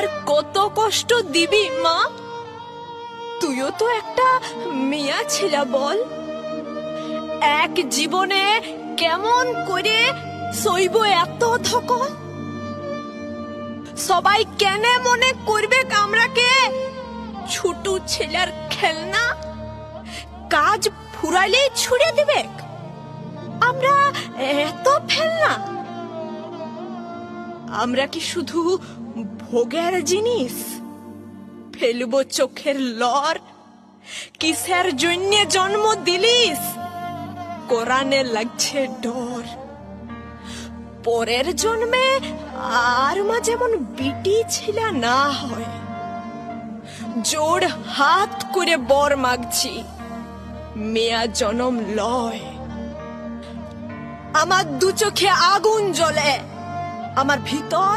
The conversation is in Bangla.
আর কত কষ্ট দিবি মা? তুইও তো একটা মেয়া ছিলা, বল এক জীবনে কেমন করে সইব এত ধকল? সবাই কেনে মনে করবে আমরাকে ছোট ছেলের খেলনা? কাজ ফুরাইলেই ছুড়ে দিবে আমরা এত ফেলনা? আমরা কি শুধু ভোগের জিনিস? ফেলবো চোখের লর? কিসের জন্য জন্ম দিলিস? কোরআনে লাগছে ডর। পরের জন্মে আর মা যেমন বিটি ছিল না হয়, জোড় হাত করে বর মাগছি, মেয়া জনম লয়। আমার দু চোখে আগুন জ্বলে, আমার ভিতর